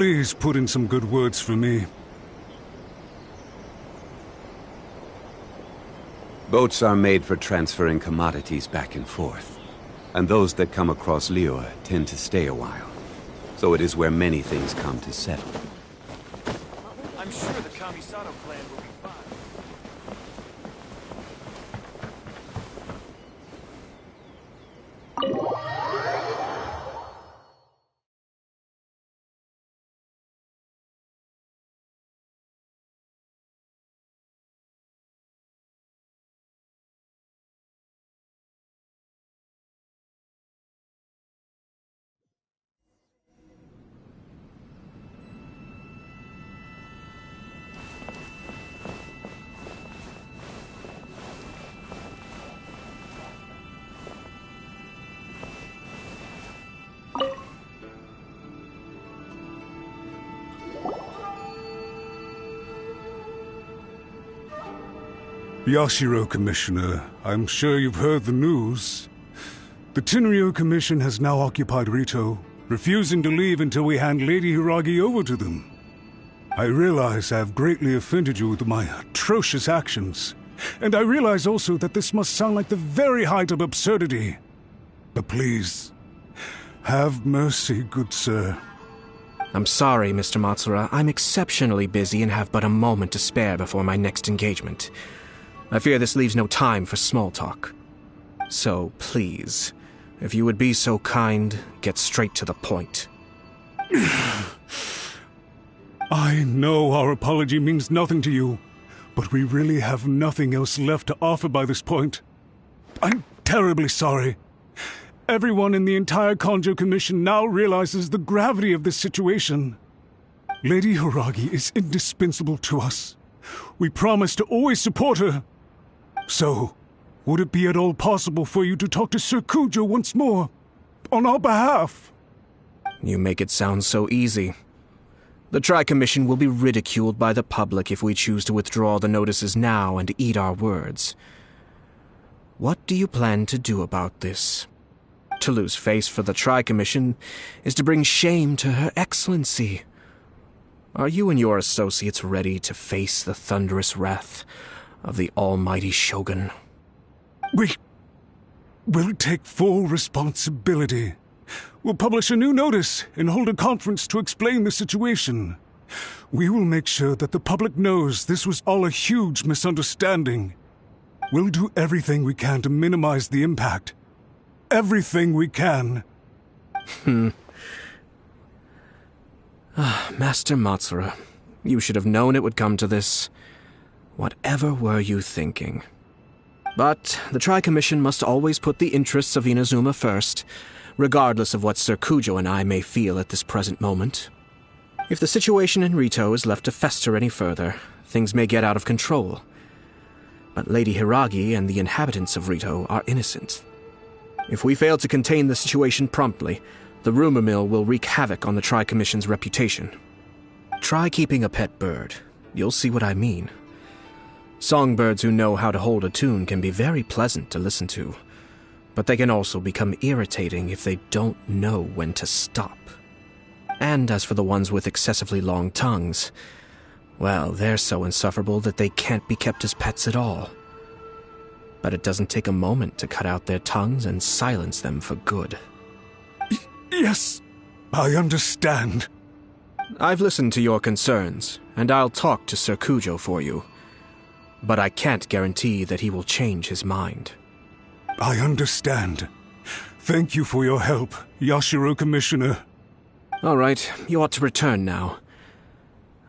Please put in some good words for me. Boats are made for transferring commodities back and forth. And those that come across Liyue tend to stay a while. So it is where many things come to settle. I'm sure the Kamisato clan will be fine. Yashiro, Commissioner, I'm sure you've heard the news. The Tenryo Commission has now occupied Rito, refusing to leave until we hand Lady Hiragi over to them. I realize I have greatly offended you with my atrocious actions, and I realize also that this must sound like the very height of absurdity. But please, have mercy, good sir. I'm sorry, Mr. Matsura. I'm exceptionally busy and have but a moment to spare before my next engagement. I fear this leaves no time for small talk. So, please, if you would be so kind, get straight to the point. I know our apology means nothing to you, but we really have nothing else left to offer by this point. I'm terribly sorry. Everyone in the entire Kanjo Commission now realizes the gravity of this situation. Lady Hiragi is indispensable to us. We promise to always support her. So, would it be at all possible for you to talk to Sir Kujo once more, on our behalf? You make it sound so easy. The Tri-Commission will be ridiculed by the public if we choose to withdraw the notices now and eat our words. What do you plan to do about this? To lose face for the Tri-Commission is to bring shame to Her Excellency. Are you and your associates ready to face the thunderous wrath of the almighty Shogun? We'll take full responsibility. We'll publish a new notice and hold a conference to explain the situation. We will make sure that the public knows this was all a huge misunderstanding. We'll do everything we can to minimize the impact. Everything we can. Master Matsura, you should have known it would come to this. Whatever were you thinking? But the Tri-Commission must always put the interests of Inazuma first, regardless of what Sir Kujo and I may feel at this present moment. If the situation in Rito is left to fester any further, things may get out of control. But Lady Hiragi and the inhabitants of Rito are innocent. If we fail to contain the situation promptly, the rumor mill will wreak havoc on the Tri-Commission's reputation. Try keeping a pet bird. You'll see what I mean. Songbirds who know how to hold a tune can be very pleasant to listen to, but they can also become irritating if they don't know when to stop. And as for the ones with excessively long tongues, well, they're so insufferable that they can't be kept as pets at all. But it doesn't take a moment to cut out their tongues and silence them for good. Yes, I understand. I've listened to your concerns, and I'll talk to Sir Kujo for you. But I can't guarantee that he will change his mind. I understand. Thank you for your help, Yashiro Commissioner. All right, you ought to return now.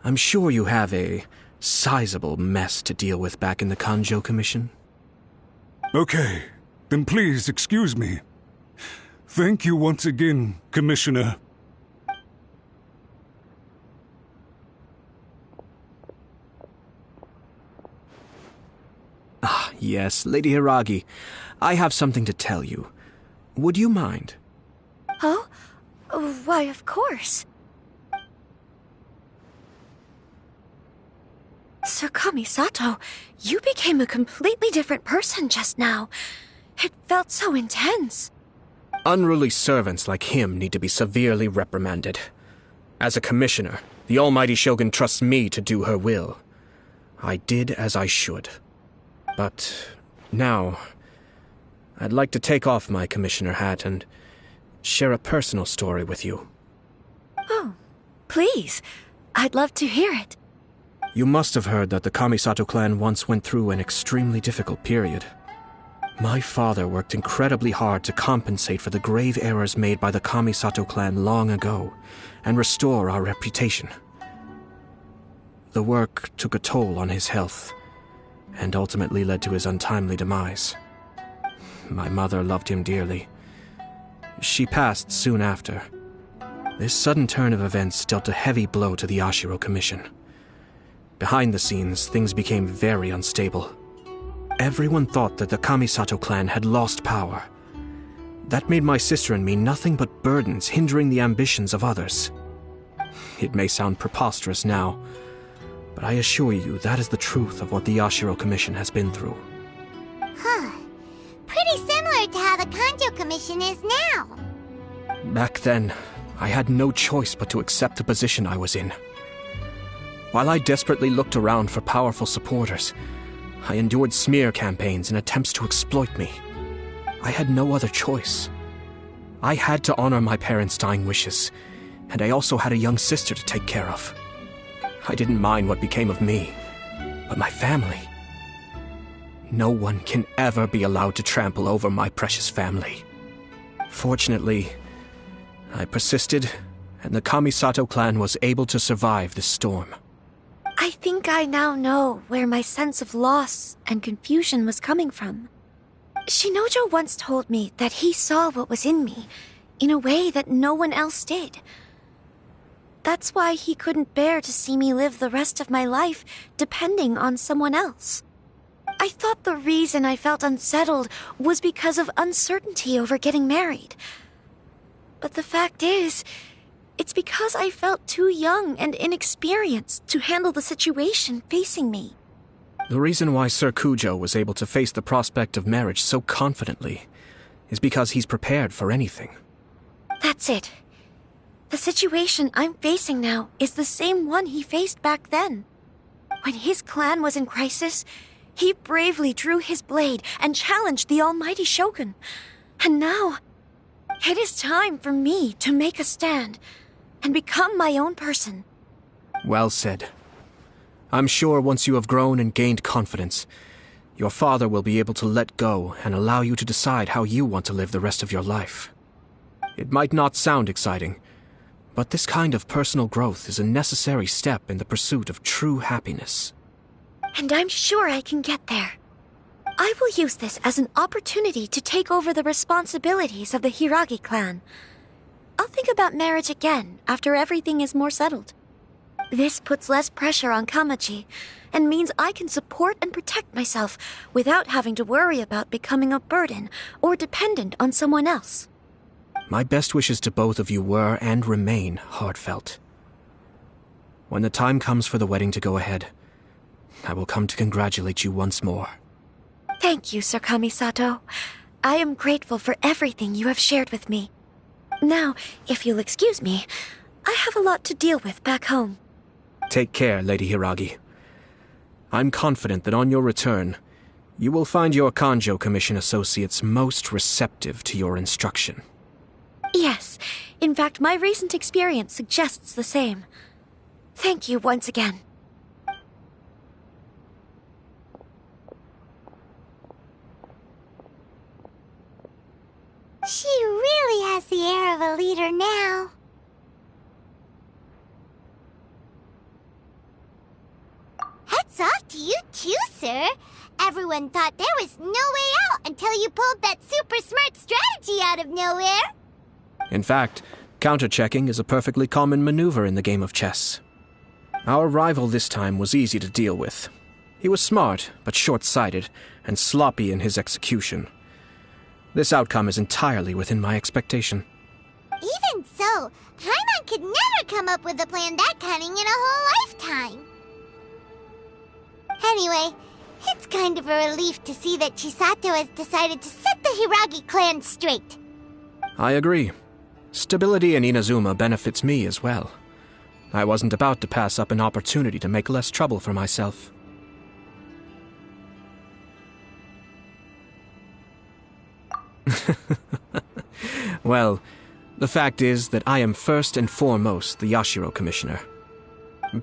I'm sure you have a sizable mess to deal with back in the Kanjo Commission. Okay, then please excuse me. Thank you once again, Commissioner. Ah, yes, Lady Hiragi. I have something to tell you. Would you mind? Oh? Why, of course. Sir Kamisato, you became a completely different person just now. It felt so intense. Unruly servants like him need to be severely reprimanded. As a commissioner, the Almighty Shogun trusts me to do her will. I did as I should. But now, I'd like to take off my commissioner hat and share a personal story with you. Oh, please. I'd love to hear it. You must have heard that the Kamisato clan once went through an extremely difficult period. My father worked incredibly hard to compensate for the grave errors made by the Kamisato clan long ago and restore our reputation. The work took a toll on his health and ultimately led to his untimely demise. My mother loved him dearly. She passed soon after. This sudden turn of events dealt a heavy blow to the Ashiro Commission. Behind the scenes, things became very unstable. Everyone thought that the Kamisato clan had lost power. That made my sister and me nothing but burdens hindering the ambitions of others. It may sound preposterous now, but I assure you that is the truth of what the Ashiro Commission has been through. Huh. Pretty similar to how the Kanjo Commission is now. Back then, I had no choice but to accept the position I was in. While I desperately looked around for powerful supporters, I endured smear campaigns and attempts to exploit me. I had no other choice. I had to honor my parents' dying wishes, and I also had a young sister to take care of. I didn't mind what became of me, but my family. No one can ever be allowed to trample over my precious family. Fortunately, I persisted, and the Kamisato clan was able to survive this storm. I think I now know where my sense of loss and confusion was coming from. Shinojo once told me that he saw what was in me in a way that no one else did. That's why he couldn't bear to see me live the rest of my life depending on someone else. I thought the reason I felt unsettled was because of uncertainty over getting married. But the fact is, it's because I felt too young and inexperienced to handle the situation facing me. The reason why Sir Kujo was able to face the prospect of marriage so confidently is because he's prepared for anything. That's it. The situation I'm facing now is the same one he faced back then. When his clan was in crisis, he bravely drew his blade and challenged the Almighty Shogun. And now, it is time for me to make a stand and become my own person. Well said. I'm sure once you have grown and gained confidence, your father will be able to let go and allow you to decide how you want to live the rest of your life. It might not sound exciting, but this kind of personal growth is a necessary step in the pursuit of true happiness. And I'm sure I can get there. I will use this as an opportunity to take over the responsibilities of the Hiragi clan. I'll think about marriage again after everything is more settled. This puts less pressure on Kamaji, and means I can support and protect myself without having to worry about becoming a burden or dependent on someone else. My best wishes to both of you were and remain heartfelt. When the time comes for the wedding to go ahead, I will come to congratulate you once more. Thank you, Sir Kamisato. I am grateful for everything you have shared with me. Now, if you'll excuse me, I have a lot to deal with back home. Take care, Lady Hiragi. I'm confident that on your return, you will find your Kanjo Commission associates most receptive to your instruction. Yes, in fact, my recent experience suggests the same. Thank you once again. She really has the air of a leader now. Hats off to you too, sir. Everyone thought there was no way out until you pulled that super smart strategy out of nowhere. In fact, counter-checking is a perfectly common maneuver in the game of chess. Our rival this time was easy to deal with. He was smart, but short-sighted, and sloppy in his execution. This outcome is entirely within my expectation. Even so, Paimon could never come up with a plan that cunning in a whole lifetime. Anyway, it's kind of a relief to see that Chisato has decided to set the Hiragi clan straight. I agree. Stability in Inazuma benefits me as well. I wasn't about to pass up an opportunity to make less trouble for myself. Well, the fact is that I am first and foremost the Yashiro Commissioner.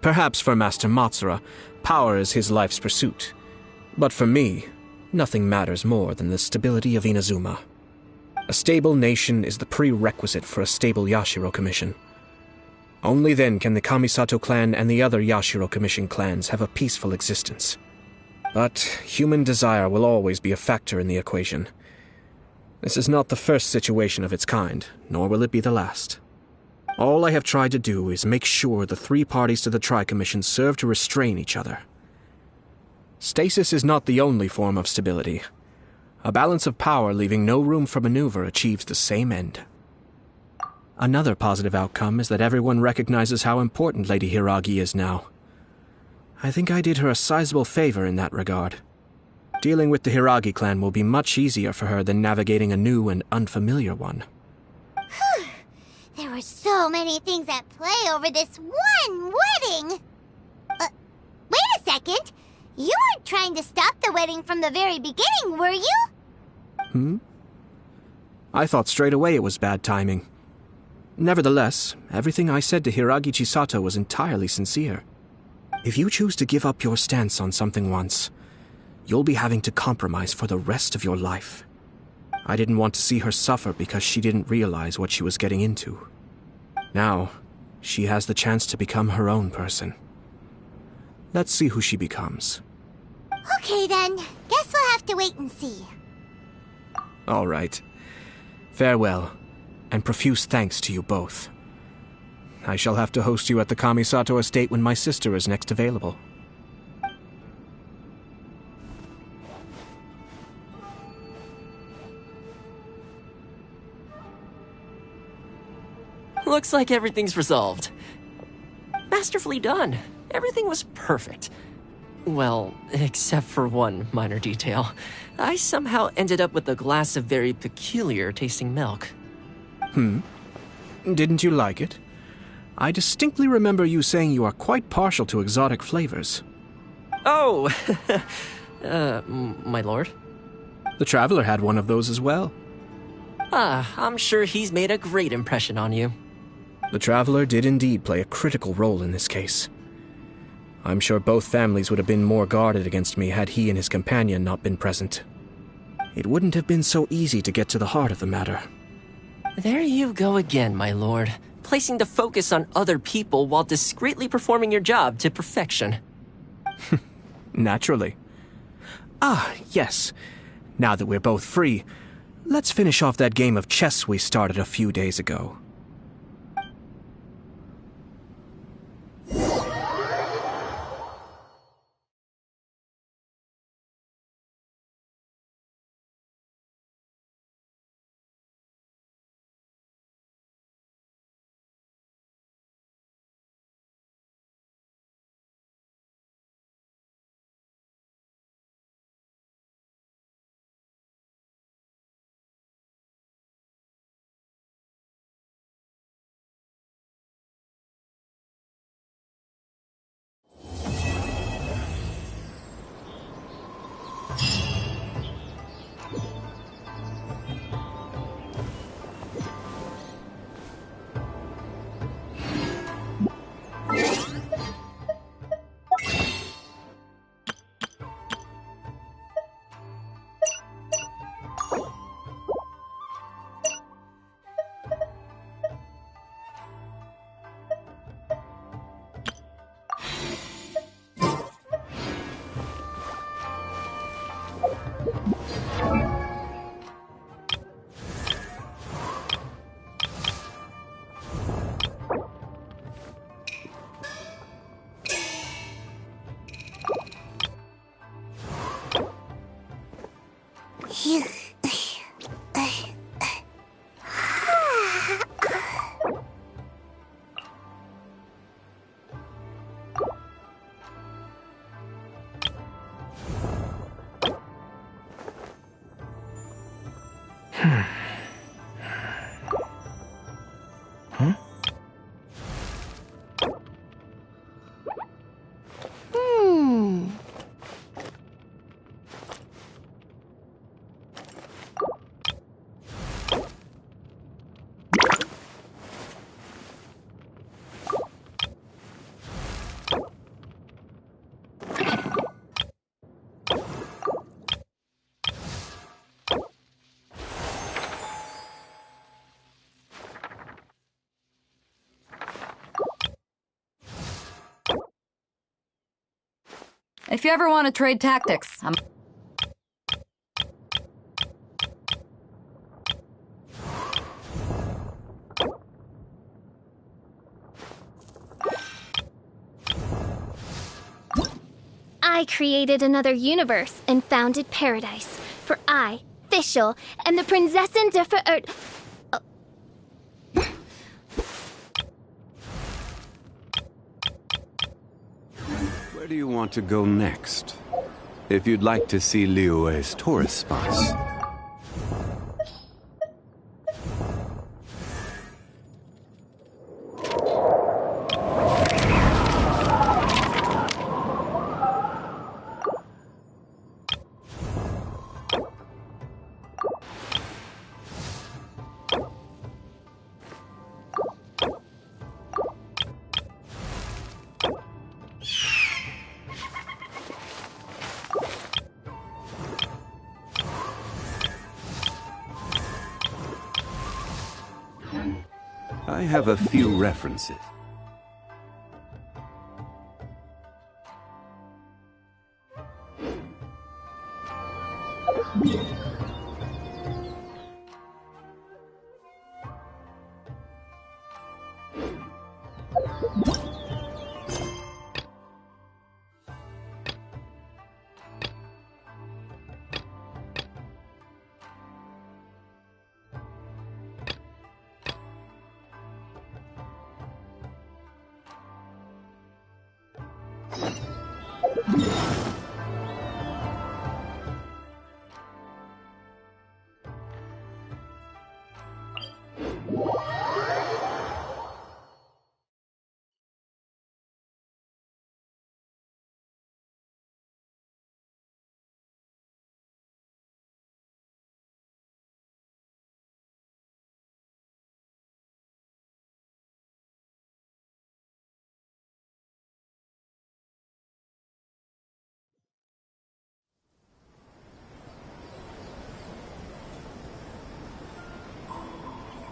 Perhaps for Master Matsura, power is his life's pursuit. But for me, nothing matters more than the stability of Inazuma. A stable nation is the prerequisite for a stable Yashiro Commission. Only then can the Kamisato clan and the other Yashiro Commission clans have a peaceful existence. But human desire will always be a factor in the equation. This is not the first situation of its kind, nor will it be the last. All I have tried to do is make sure the three parties to the Tri-Commission serve to restrain each other. Stasis is not the only form of stability. A balance of power leaving no room for maneuver achieves the same end. Another positive outcome is that everyone recognizes how important Lady Hiragi is now. I think I did her a sizable favor in that regard. Dealing with the Hiragi clan will be much easier for her than navigating a new and unfamiliar one. There were so many things at play over this one wedding! Wait a second! You weren't trying to stop the wedding from the very beginning, were you? I thought straight away it was bad timing. Nevertheless, everything I said to Hiragi Chisato was entirely sincere. If you choose to give up your stance on something once, you'll be having to compromise for the rest of your life. I didn't want to see her suffer because she didn't realize what she was getting into. Now, she has the chance to become her own person. Let's see who she becomes. Okay then, guess we'll have to wait and see. All right. Farewell, and profuse thanks to you both. I shall have to host you at the Kamisato estate when my sister is next available. Looks like everything's resolved. Masterfully done. Everything was perfect. Well, except for one minor detail. I somehow ended up with a glass of very peculiar tasting milk. Didn't you like it? I distinctly remember you saying you are quite partial to exotic flavors. Oh, my lord? The Traveler had one of those as well. I'm sure he's made a great impression on you. The Traveler did indeed play a critical role in this case. I'm sure both families would have been more guarded against me had he and his companion not been present. It wouldn't have been so easy to get to the heart of the matter. There you go again, my lord. Placing the focus on other people while discreetly performing your job to perfection. Naturally. Yes. Now that we're both free, let's finish off that game of chess we started a few days ago. If you ever want to trade tactics, I'm... I created another universe and founded paradise. For I, Fischl, am the Prinzessin der Verirrt... Where do you want to go next? If you'd like to see Liyue's tourist spots. I have a few references.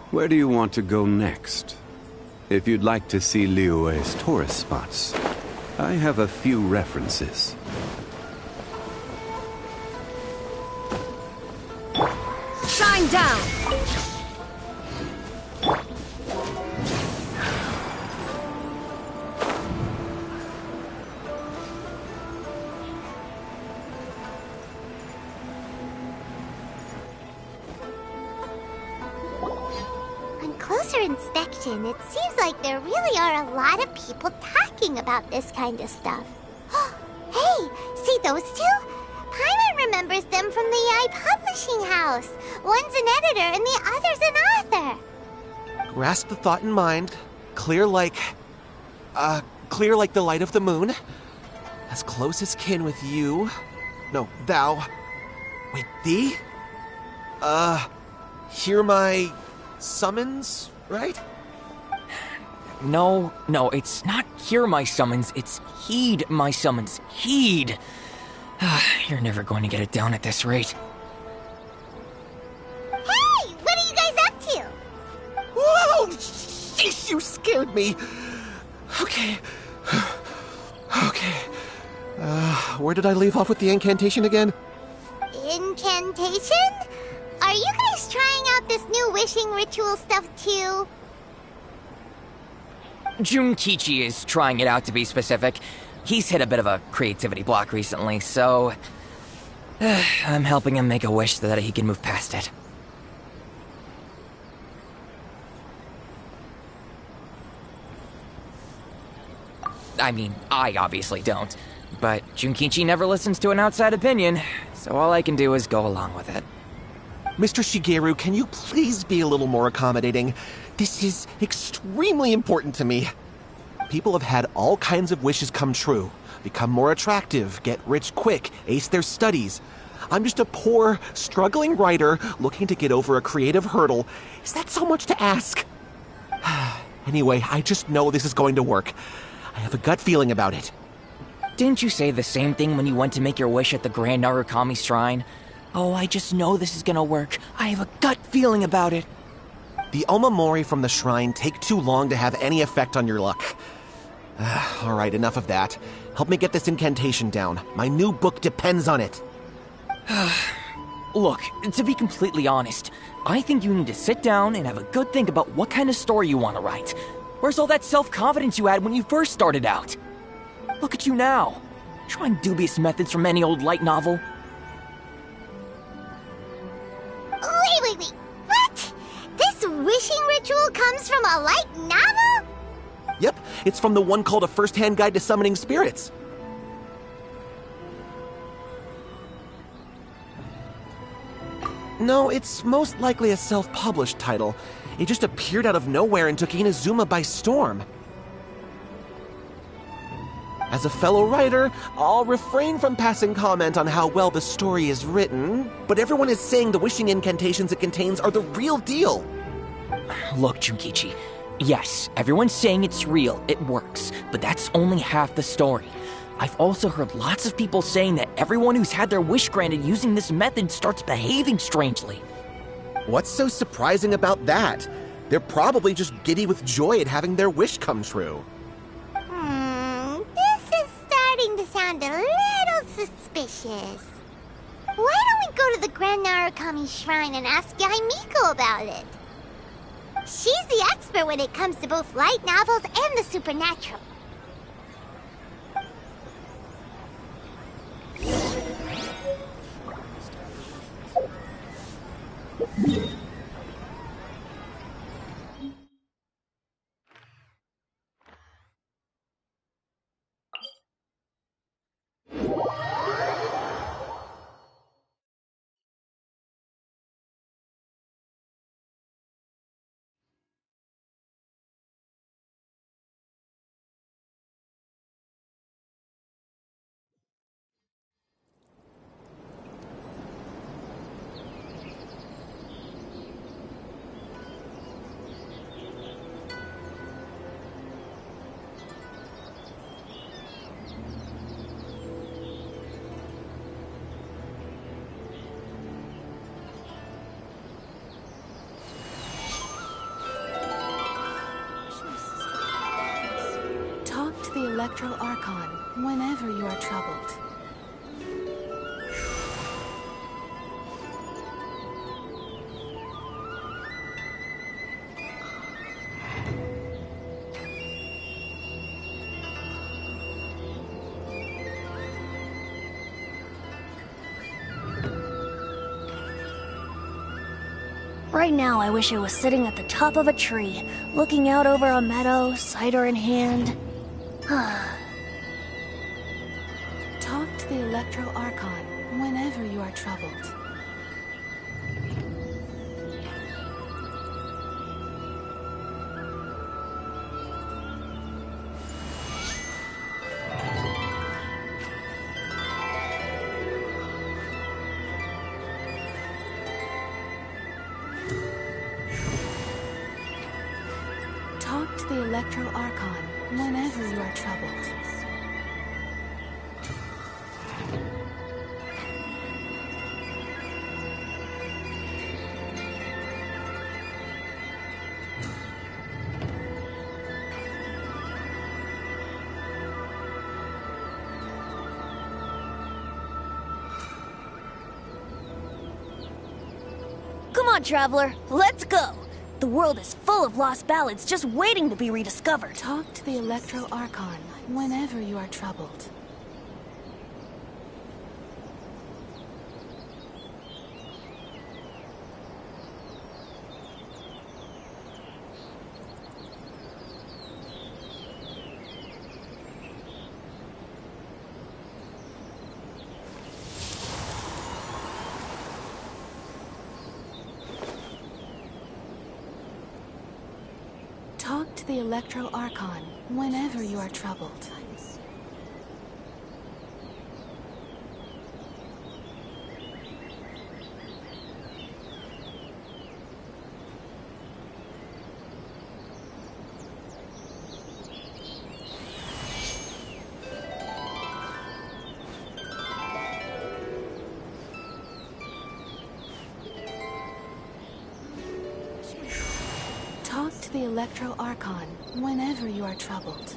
Where do you want to go next? If you'd like to see Liyue's tourist spots, I have a few references. Shine down! Closer inspection, it seems like there really are a lot of people talking about this kind of stuff. Hey, see those two? Paimon remembers them from the Yae Publishing House. One's an editor and the other's an author. Grasp the thought in mind. Clear like the light of the moon. As close as kin with you. No, thou. Wait, thee? Hear my summons, right? No, it's not hear my summons, it's heed my summons. Heed! You're never going to get it down at this rate. Hey! What are you guys up to? Whoa! Sheesh, you scared me! Okay. Where did I leave off with the incantation again? Incantation? Are you guys trying out this new wishing ritual stuff too? Junkichi is trying it out, to be specific. He's hit a bit of a creativity block recently, so... I'm helping him make a wish so that he can move past it. I mean, I obviously don't. But Junkichi never listens to an outside opinion, so all I can do is go along with it. Mr. Shigeru, can you please be a little more accommodating? This is extremely important to me. People have had all kinds of wishes come true. Become more attractive, get rich quick, ace their studies. I'm just a poor, struggling writer looking to get over a creative hurdle. Is that so much to ask? Anyway, I just know this is going to work. I have a gut feeling about it. Didn't you say the same thing when you went to make your wish at the Grand Narukami Shrine? Oh, I just know this is gonna work. I have a gut feeling about it. The Omamori from the shrine take too long to have any effect on your luck. Alright, enough of that. Help me get this incantation down. My new book depends on it. Look, to be completely honest, I think you need to sit down and have a good think about what kind of story you want to write. Where's all that self-confidence you had when you first started out? Look at you now, trying dubious methods from any old light novel. Wait. What? This wishing ritual comes from a light novel? Yep, it's from the one called A First-Hand Guide to Summoning Spirits. No, it's most likely a self-published title. It just appeared out of nowhere and took Inazuma by storm. As a fellow writer, I'll refrain from passing comment on how well the story is written, but everyone is saying the wishing incantations it contains are the real deal. Look, Junkichi, yes, everyone's saying it's real, it works, but that's only half the story. I've also heard lots of people saying that everyone who's had their wish granted using this method starts behaving strangely. What's so surprising about that? They're probably just giddy with joy at having their wish come true. This is starting to sound a little suspicious. Why don't we go to the Grand Narukami Shrine and ask Yaimiko about it? She's the expert when it comes to both light novels and the supernatural. The Electro Archon whenever you are troubled. Right now, I wish I was sitting at the top of a tree, looking out over a meadow, cider in hand. Talk to the Electro Archon whenever you are troubled. Talk to the Electro Archon whenever you are troubled. Come on, Traveler, let's go! The world is full of lost ballads just waiting to be rediscovered. Talk to the Electro Archon whenever you are troubled. Talk to the Electro Archon whenever you are troubled. Talk to the Electro Archon whenever you are troubled.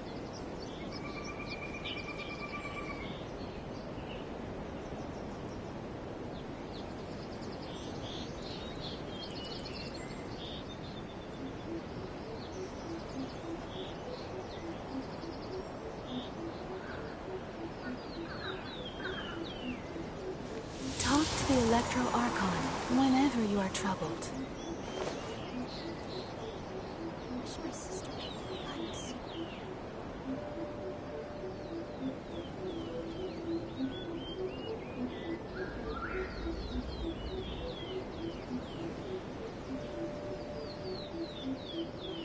Electro Archon whenever you are troubled.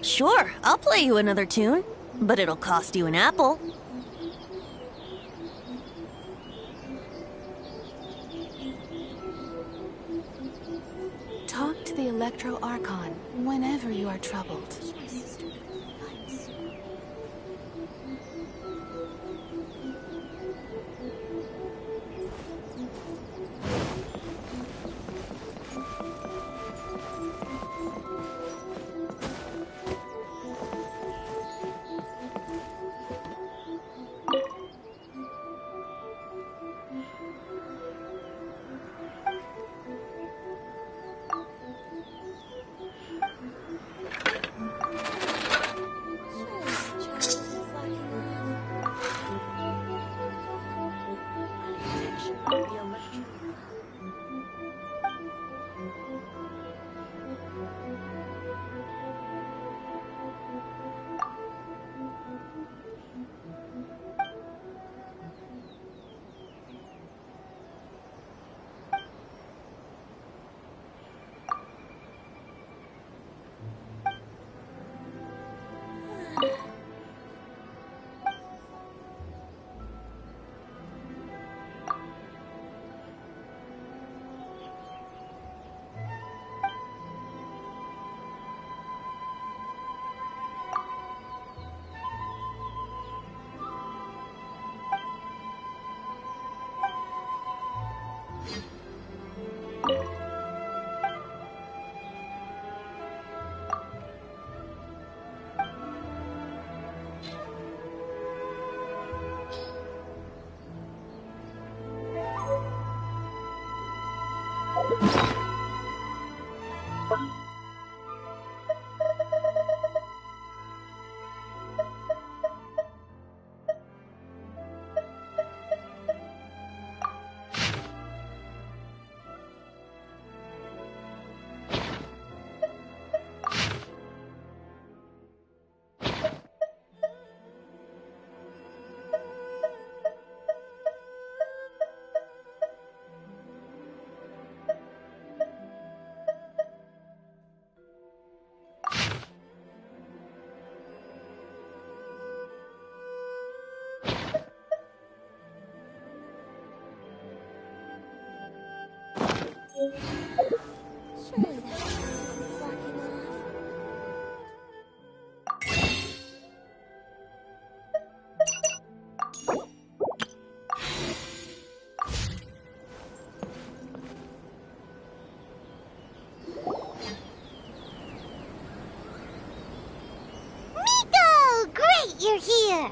Sure, I'll play you another tune, but it'll cost you an apple. Talk to the Electro Archon whenever you are troubled. You're here!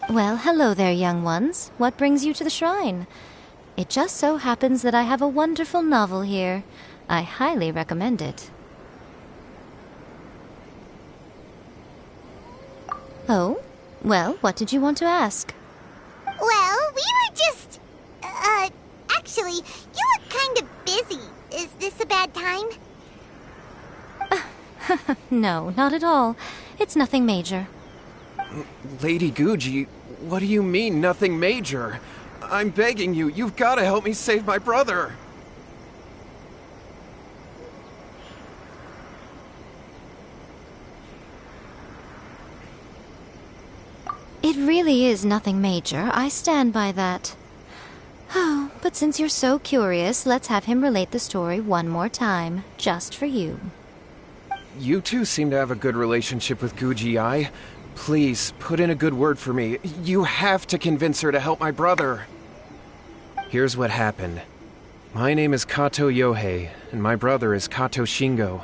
Well, hello there, young ones. What brings you to the shrine? It just so happens that I have a wonderful novel here. I highly recommend it. Oh? Well, what did you want to ask? Well, we were just... actually, you look kind of busy. Is this a bad time? No, not at all. It's nothing major. Lady Guji, what do you mean, nothing major? I'm begging you, you've got to help me save my brother! It really is nothing major. I stand by that. Oh, but since you're so curious, let's have him relate the story one more time, just for you. You two seem to have a good relationship with Guji-ai. Please, put in a good word for me. You have to convince her to help my brother. Here's what happened. My name is Kato Yohei, and my brother is Kato Shingo.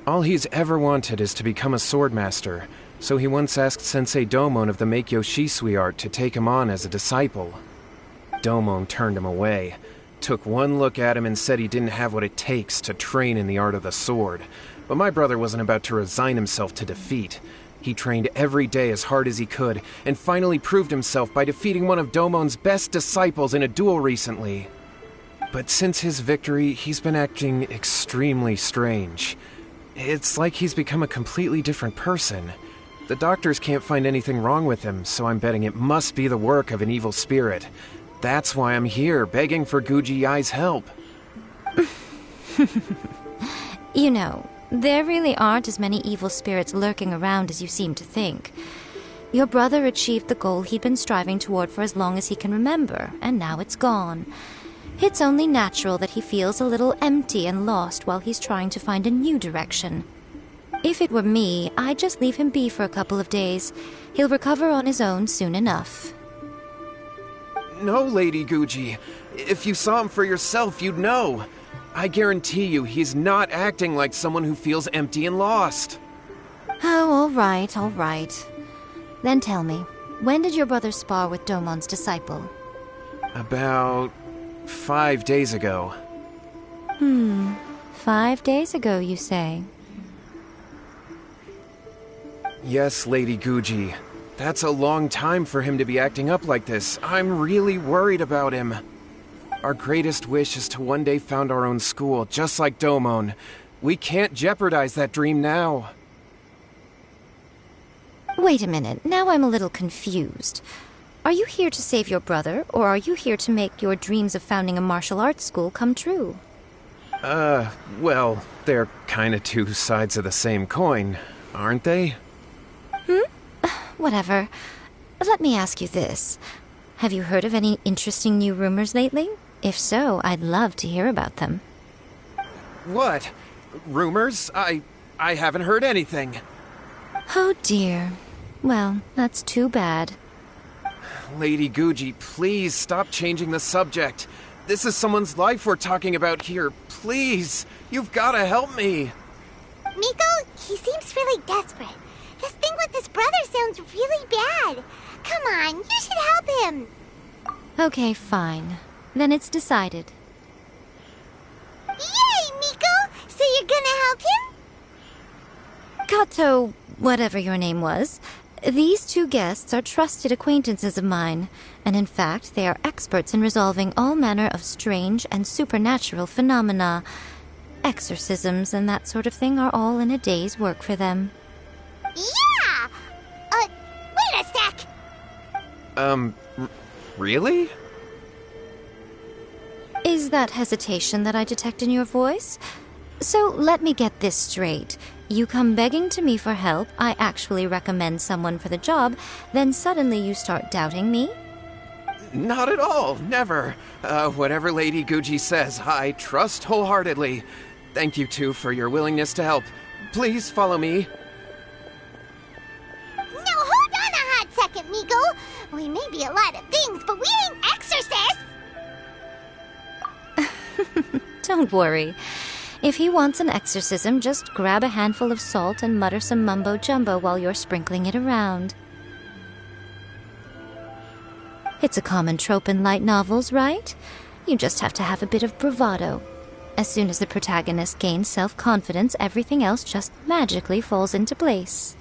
All he's ever wanted is to become a swordmaster, so he once asked Sensei Domon of the Meikyo Shisui art to take him on as a disciple. Domon turned him away, took one look at him and said he didn't have what it takes to train in the art of the sword. But my brother wasn't about to resign himself to defeat. He trained every day as hard as he could, and finally proved himself by defeating one of Domon's best disciples in a duel recently. But since his victory, he's been acting extremely strange. It's like he's become a completely different person. The doctors can't find anything wrong with him, so I'm betting it must be the work of an evil spirit. That's why I'm here, begging for Guji Yai's help. You know, there really aren't as many evil spirits lurking around as you seem to think. Your brother achieved the goal he'd been striving toward for as long as he can remember, and now it's gone. It's only natural that he feels a little empty and lost while he's trying to find a new direction. If it were me, I'd just leave him be for a couple of days. He'll recover on his own soon enough. No, Lady Guji. If you saw him for yourself, you'd know. I guarantee you he's not acting like someone who feels empty and lost. Oh, all right. Then tell me, when did your brother spar with Domon's disciple? About 5 days ago. 5 days ago, you say? Yes, Lady Guji. That's a long time for him to be acting up like this. I'm really worried about him. Our greatest wish is to one day found our own school, just like Domon. We can't jeopardize that dream now. Wait a minute, now I'm a little confused. Are you here to save your brother, or are you here to make your dreams of founding a martial arts school come true? Well, they're kinda two sides of the same coin, aren't they? Whatever. Let me ask you this. Have you heard of any interesting new rumors lately? If so, I'd love to hear about them. What? Rumors? I haven't heard anything. Oh dear. Well, that's too bad. Lady Guji, please stop changing the subject. This is someone's life we're talking about here. Please, you've gotta help me. Miko, he seems really desperate. His thing with his brother sounds really bad. Come on, you should help him. Okay, fine. Then it's decided. Yay, Miko! So you're gonna help him? Kato, whatever your name was, these two guests are trusted acquaintances of mine, and in fact they are experts in resolving all manner of strange and supernatural phenomena. Exorcisms and that sort of thing are all in a day's work for them. Yeah! Wait a sec! Really? Is that hesitation that I detect in your voice? So let me get this straight. You come begging to me for help, I actually recommend someone for the job, then suddenly you start doubting me? Not at all, never. Whatever Lady Guji says, I trust wholeheartedly. Thank you two for your willingness to help. Please follow me. No, hold on a hot second, Miko. We may be a lot of things, but we ain't exorcists! Don't worry. If he wants an exorcism, just grab a handful of salt and mutter some mumbo-jumbo while you're sprinkling it around. It's a common trope in light novels, right? You just have to have a bit of bravado. As soon as the protagonist gains self-confidence, everything else just magically falls into place.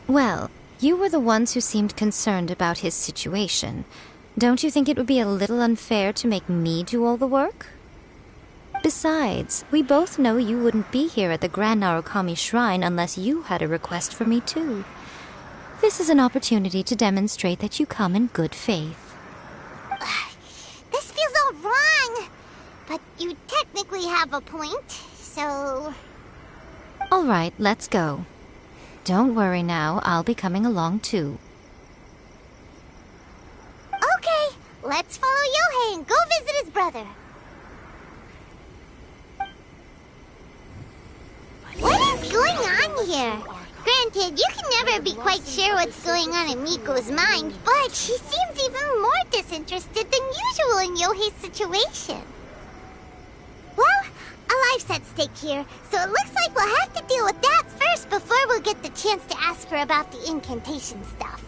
Well, you were the ones who seemed concerned about his situation. Don't you think it would be a little unfair to make me do all the work? Besides, we both know you wouldn't be here at the Grand Narukami Shrine unless you had a request for me too. This is an opportunity to demonstrate that you come in good faith. This feels all wrong. But you technically have a point, so... All right, let's go. Don't worry now, I'll be coming along too. Okay, let's follow Yohei and go visit his brother. What is going on here? Granted, you can never be quite sure what's going on in Miko's mind, but she seems even more disinterested than usual in Yohei's situation. Well, a life life's at stake here, so it looks like we'll have to deal with that first before we'll get the chance to ask her about the incantation stuff.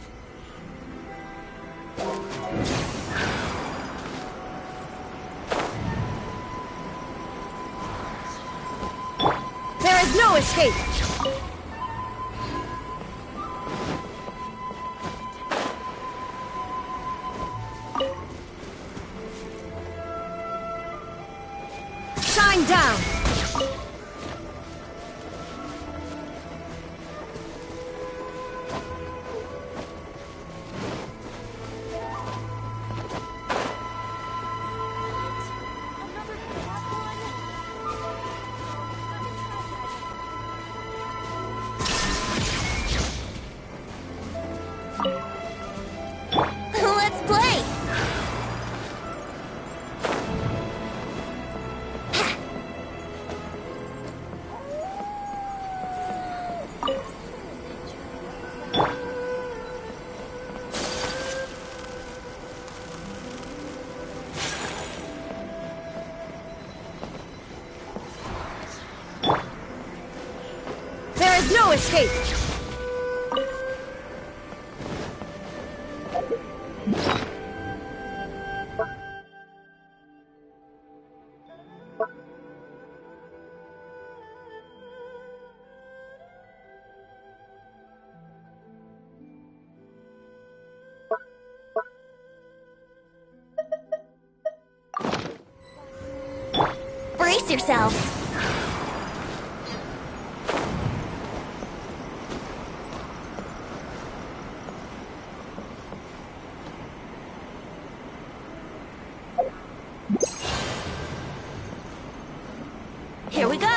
There is no escape! Shine down! Let's play! There is no escape! Brace yourselves! Here we go!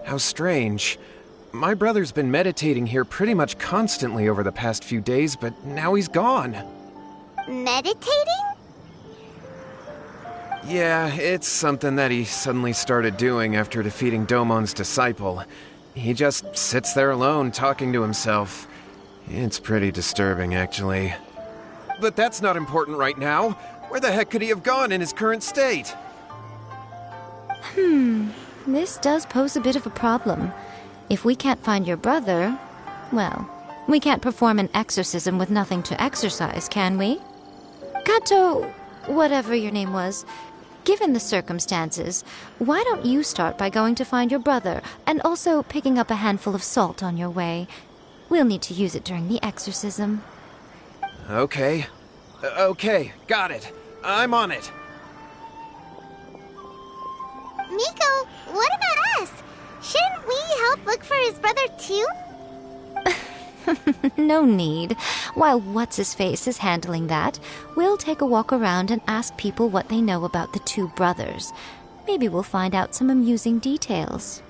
How strange. My brother's been meditating here pretty much constantly over the past few days, but now he's gone. Meditating? Yeah, it's something that he suddenly started doing after defeating Domon's disciple. He just sits there alone, talking to himself. It's pretty disturbing, actually. But that's not important right now. Where the heck could he have gone in his current state? This does pose a bit of a problem. If we can't find your brother, well, we can't perform an exorcism with nothing to exorcise, can we? Kato, whatever your name was, given the circumstances, why don't you start by going to find your brother, and also picking up a handful of salt on your way? We'll need to use it during the exorcism. Okay. Okay, got it. I'm on it. Miko, what about us? Shouldn't we help look for his brother too? No need. While What's-His-Face is handling that, we'll take a walk around and ask people what they know about the two brothers. Maybe we'll find out some amusing details.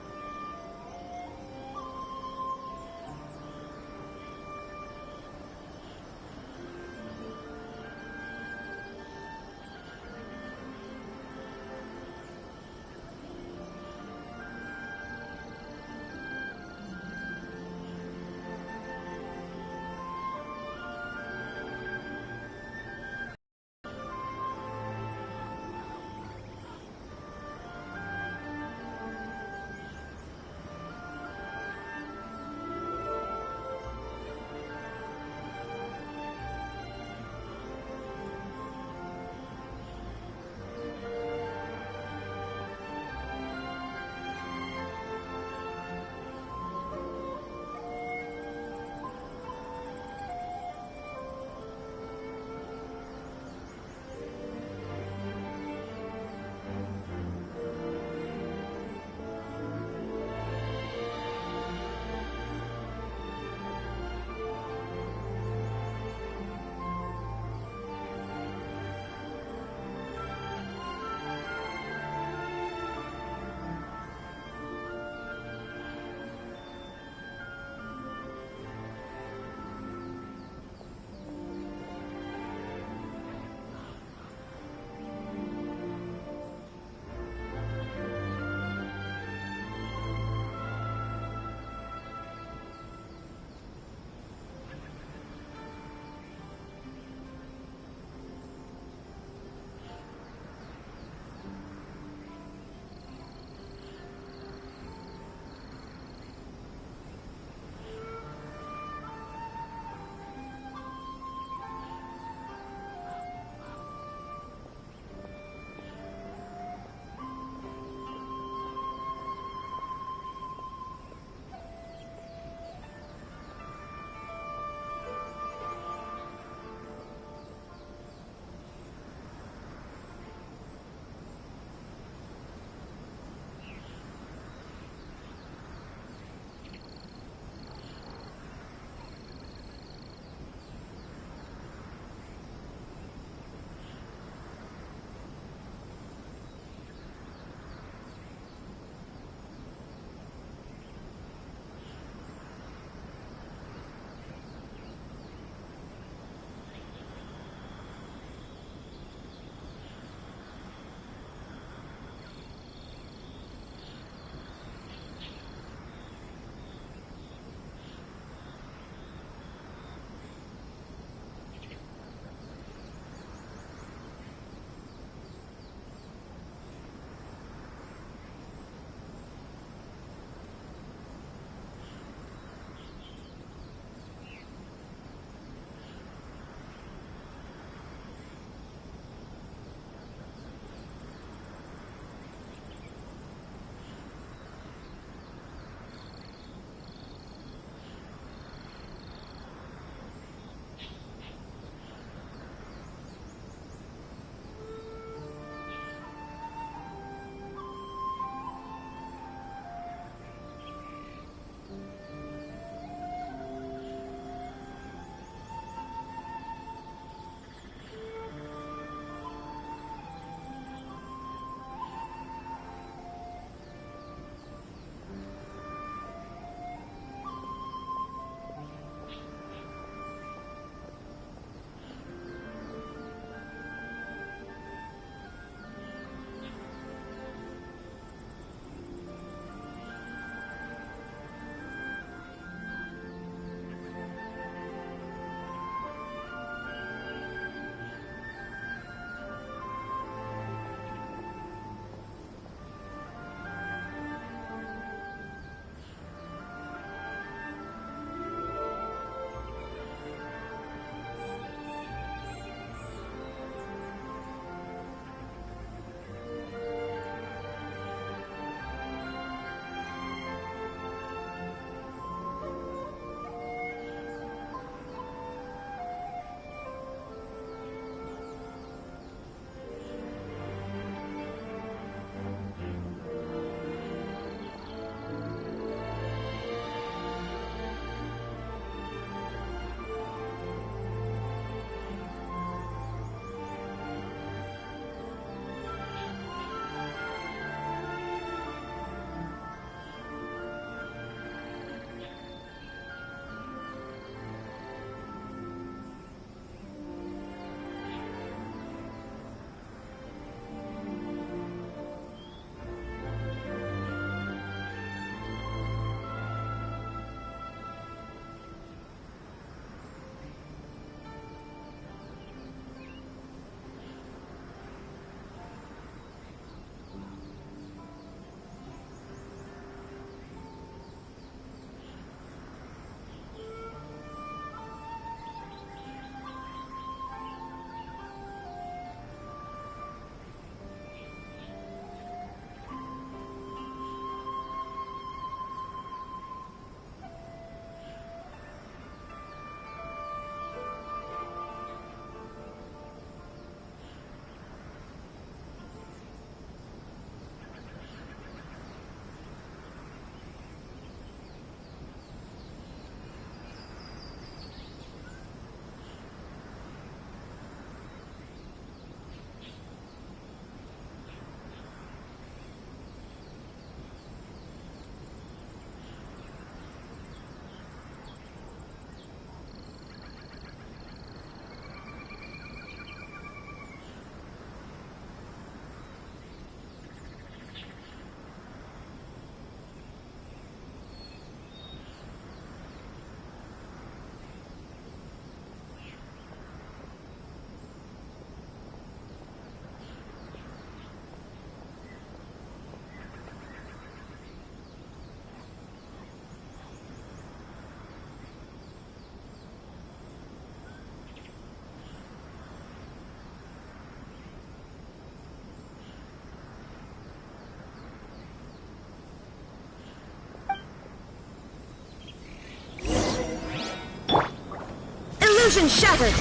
Illusion shattered!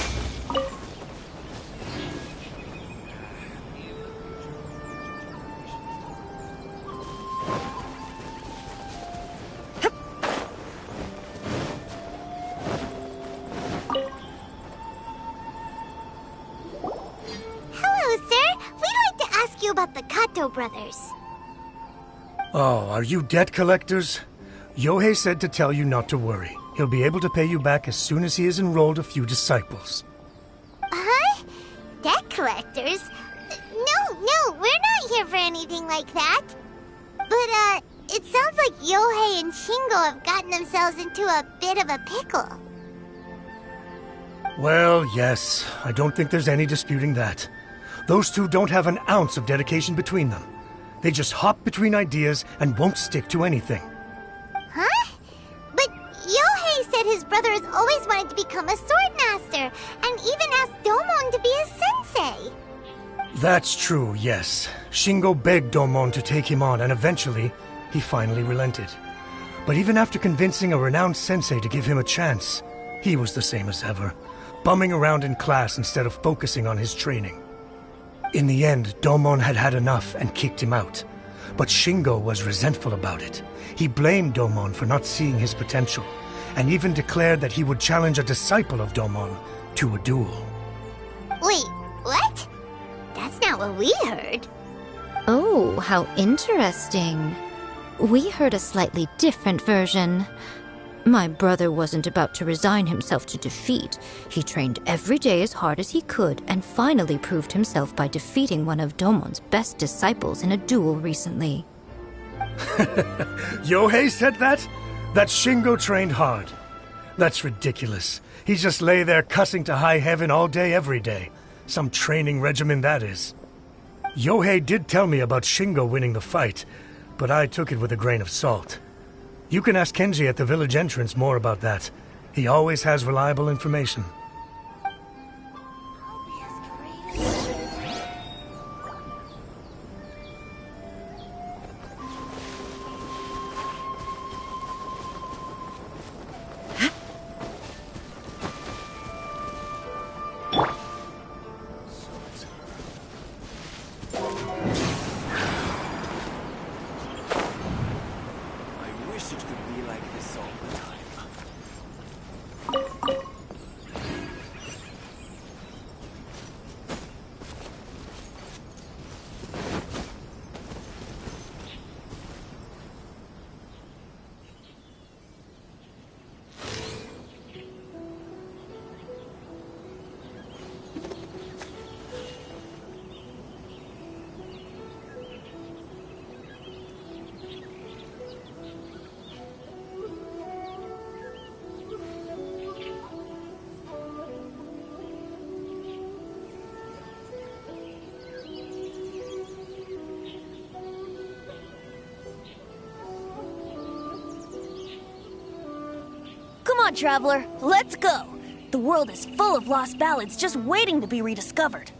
About the Kato brothers. Oh, are you debt collectors? Yohei said to tell you not to worry. He'll be able to pay you back as soon as he has enrolled a few disciples. Huh? Debt collectors? No, we're not here for anything like that. But, it sounds like Yohei and Shingo have gotten themselves into a bit of a pickle. Well, yes. I don't think there's any disputing that. Those two don't have an ounce of dedication between them. They just hop between ideas and won't stick to anything. Huh? But Yohei said his brother has always wanted to become a sword master, and even asked Domon to be a sensei. That's true, yes. Shingo begged Domon to take him on, and eventually, he finally relented. But even after convincing a renowned sensei to give him a chance, he was the same as ever, bumming around in class instead of focusing on his training. In the end, Domon had had enough and kicked him out. But Shingo was resentful about it. He blamed Domon for not seeing his potential, and even declared that he would challenge a disciple of Domon to a duel. Wait, what? That's not what we heard. Oh, how interesting. We heard a slightly different version. My brother wasn't about to resign himself to defeat. He trained every day as hard as he could and finally proved himself by defeating one of Domon's best disciples in a duel recently. Yohei said that? That Shingo trained hard. That's ridiculous. He just lay there cussing to high heaven all day every day. Some training regimen that is. Yohei did tell me about Shingo winning the fight, but I took it with a grain of salt. You can ask Kenji at the village entrance more about that. He always has reliable information. Come on, traveler, let's go! The world is full of lost ballads just waiting to be rediscovered.